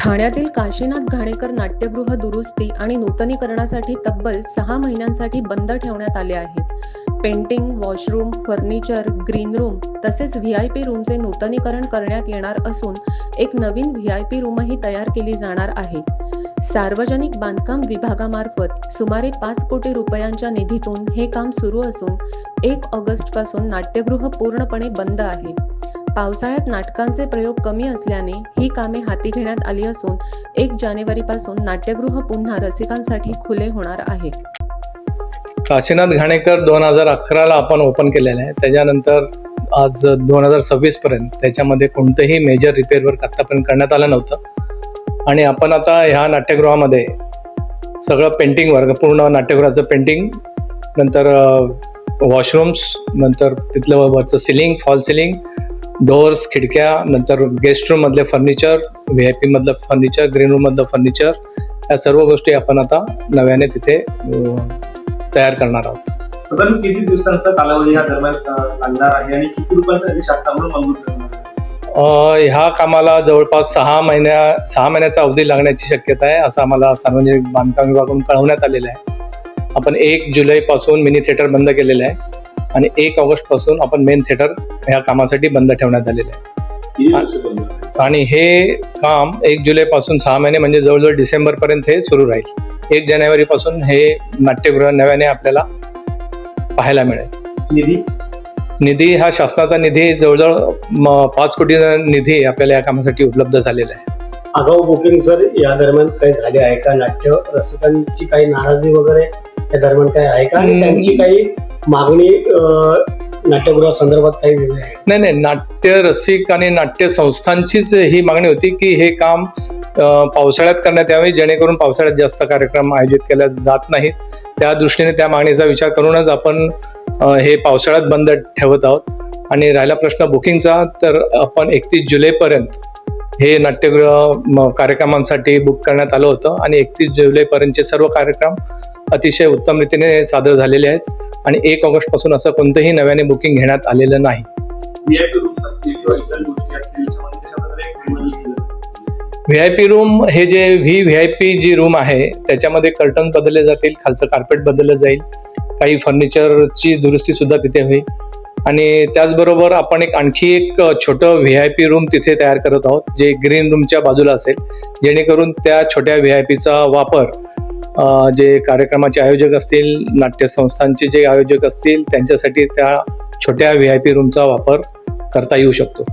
ठाण्यातील काशीनाथ घाणेकर नाट्यगृह दुरुस्ती आणि नूतनीकरणासाठी तब्बल 6 महिन्यांसाठी बंद ठेवण्यात आले आहे. Painting, washroom, furniture, green room तसेच व्हीआयपी रूमचे नूतनीकरण करण्यात येणार असून एक नवीन व्हीआयपी रूमही तयार केली जाणार आहे. सार्वजनिक बांधकाम विभागामार्फत सुमारे 5 कोटी रुपयांच्या निधीतून हे काम सुरू असून 1 ऑगस्टपासून नाट्यगृह पूर्णपणे बंद आहे. पावसाळ्यात नाटकांचे प्रयोग कमी असल्याने ही कामे हाती घेण्यात आली असून 1 जानेवारीपासून नाट्यगृह पुन्हा रसिकांसाठी खुले होणार आहे. काशीनाथ घाणेकर 2011ला आपण ओपन केलेलं आहे. त्याच्यानंतर आज 2026 पर्यंत त्याच्यामध्ये कोणतंही मेजर रिपेअर वर्क आतापर्यंत करण्यात आलं नव्हतं. आणि आपण आता ह्या नाट्यगृहामध्ये सगळं पेंटिंग वर्क, पूर्ण नाट्यगृहाचं पेंटिंग, नंतर वॉशरूम्स, नंतर तिथलं वरचं सिलिंग, फॉल सिलिंग, डोअर्स, खिडक्या, नंतर गेस्ट रूम मधले फर्निचर, व्हीआयपी मधलं फर्निचर, ग्रीन रूम मधलं फर्निचर, या सर्व गोष्टी आपण आता नव्याने तिथे तयार करणार आहोत. साधारण किती दिवसांचा कालावधी या दरम्यान लागणार आहे आणि किती रुपयांचा शासनाकडून मंजूर करणार? ह्या कामाला जवळपास 6 महिन्याचा अवधी लागण्याची शक्यता आहे, असं आम्हाला सार्वजनिक बांधकाम विभागाकडून कळवण्यात आलेलं आहे. आपण 1 जुलैपासून मिनी थिएटर बंद केलेलं आहे आणि 1 ऑगस्ट पासून आपण मेन थिएटर ह्या कामासाठी बंद ठेवण्यात आलेले आहे. आणि हे काम 1 जुलैपासून 6 महिने म्हणजे जवळजवळ डिसेंबर पर्यंत हे सुरू राहील. 1 जानेवारीपासून हे नाट्यगृह नव्याने आपल्याला पाहायला मिळेल. निधी हा शासनाचा निधी जवळजवळ 5 कोटी निधी आपल्याला या कामासाठी उपलब्ध झालेला आहे. आगाऊ बुकिंग सर या दरम्यान काही झाले आहे का? नाट्य रसिकांची काही नाराजी वगैरे या दरम्यान काय आहे का? आणि त्यांची काही मागणी नाट्यगृहा संदर्भात काही वेगळी आहे? नाही, नाट्य रसिक आणि नाट्य संस्थांचीच ही मागणी होती की हे काम पावसाळ्यात करण्यात यावे, जेणेकरून पावसाळ्यात जास्त कार्यक्रम आयोजित केले जात नाहीत. त्या दृष्टीने त्या मागणीचा विचार करूनच आपण हे पावसाळ्यात बंद ठेवत आहोत. आणि राहिला प्रश्न बुकिंगचा, तर आपण 31 जुलैपर्यंत हे नाट्यगृह कार्यक्रमांसाठी बुक करण्यात आलं होतं आणि 31 जुलैपर्यंतचे सर्व कार्यक्रम अतिशय उत्तम रीतीने सादर झालेले आहेत. आणि 1 ऑगस्ट पासून असं कोणतंही नव्याने बुकिंग घेण्यात आलेलं नाही. व्हीआयपी रूम हे जे व्हीआयपी जी रूम आहे त्याच्यामध्ये कर्टन बदलले जातील, खालचं कार्पेट बदललं जाईल, काही फर्निचरची दुरुस्ती सुद्धा तिथे होईल. आणि त्याचबरोबर आपण आणखी एक छोटं व्हीआयपी रूम तिथे तयार करत आहोत, जे ग्रीन रूमच्या बाजूला असेल, जेणेकरून त्या छोट्या व्हीआयपीचा वापर जे कार्यक्रमाचे आयोजक असतील, नाट्यसंस्थांचे जे आयोजक असतील, त्यांच्यासाठी त्या छोट्या व्हीआयपी रूमचा वापर करता येऊ शकतो.